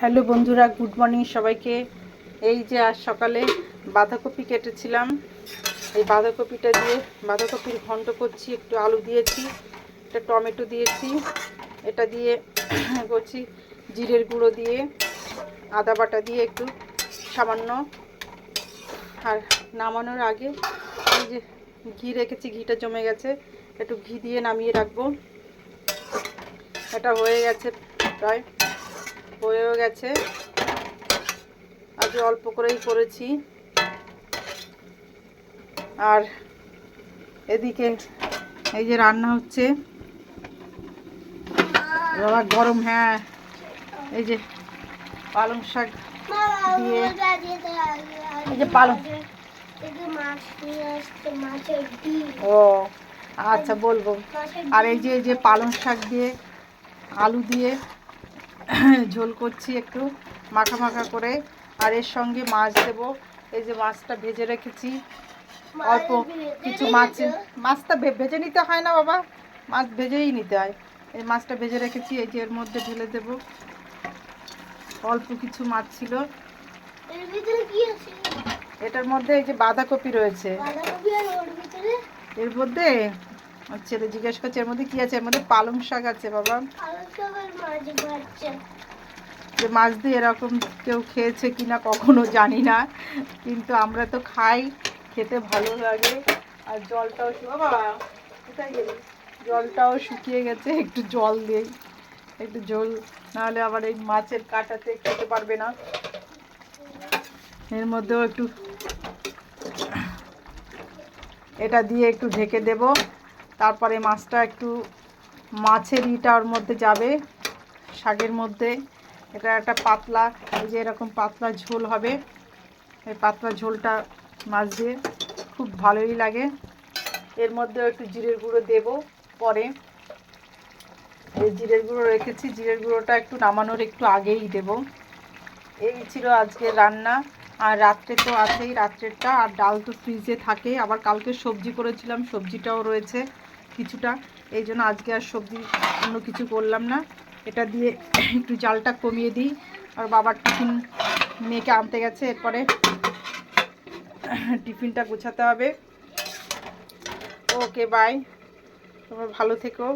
Hello বন্ধুরা, good morning সবাইকে। এই যে আজ সকালে বাঁধাকপি কেটেছিলাম, এই বাঁধাকপিটা দিয়ে বাঁধাকপির ঘন্ট করছি। একটু আলু দিয়েছি, একটা টমেটো দিয়েছি, এটা দিয়ে করছি জিরের গুঁড়ো দিয়ে, আদা বাটা দিয়ে একটু সামান্য। আর নামানোর আগে এই যে ঘি রেখেছি, ঘিটা জমে গেছে, একটু ঘি দিয়ে নামিয়ে রাখবো। এটা হয়ে গেছে, প্রায় হয়েও গেছে। আজকে অল্প করেই করেছি। আর এদিকে এই যে রান্না হচ্ছে, বাবা গরম। হ্যাঁ, এই যে পালং শাক দিয়ে, এই যে পালং। ও আচ্ছা, বলবো। আর এই যে পালং শাক দিয়ে আলু দিয়ে ঝোল করছি, একটু মাখা মাখা করে। আর এর সঙ্গে মাছ দেবো। এই যে মাছটা ভেজে রেখেছি, অল্প কিছু মাছটা ভেজে নিতে হয় না বাবা, মাছ ভেজেই নিতে হয়। এই মাছটা ভেজে রেখেছি, এই যে এর মধ্যে ঢেলে দেবো। অল্প কিছু মাছ ছিল এটার মধ্যে। এই যে বাঁধাকপি রয়েছে এর মধ্যে। ছেলে জিজ্ঞেস করছে এর মধ্যে কি আছে, এর মধ্যে পালং শাক আছে বাবা। যে মাছ দিয়ে এরকম কেউ খেয়েছে কিনা কখনো জানি না, কিন্তু আমরা তো খাই, খেতে ভালো লাগে। আর জলটাও বাবা কোথায় গেলি, জলটাও শুকিয়ে গেছে, একটু জল দেই, একটু ঝোল, নাহলে আবার এই মাছের কাঁটাতে খেতে পারবে না। এর মধ্যেও একটু এটা দিয়ে একটু ঢেকে দেব। তারপরে মাছটা একটু, মাছের ইটার মধ্যে যাবে, শাকের মধ্যে। এটা একটা পাতলা, এই যে এরকম পাতলা ঝোল হবে। এই পাতলা ঝোলটা মাছ দিয়ে খুব ভালোই লাগে। এর মধ্যে একটু জিরের গুঁড়ো দেব পরে। এই জিরের গুঁড়ো রেখেছি, জিরের গুঁড়োটা একটু নামানোর একটু আগেই দেব। এই ছিল আজকের রান্না। আর রাত্রে তো আছেই, রাত্রেরটা। আর ডাল তো ফ্রিজে থাকে, আবার কালকে সবজি করেছিলাম, সবজিটাও রয়েছে কিছুটা। এই জন্য আজকে আর সবজি অন্য কিছু করলাম না। এটা দিয়ে একটু জালটা কমিয়ে দিই। আর বাবার টিফিন মেয়েকে আনতে গেছে, এরপরে টিফিনটা গোছাতে হবে। ওকে বাই, তোমরা ভালো থেকো।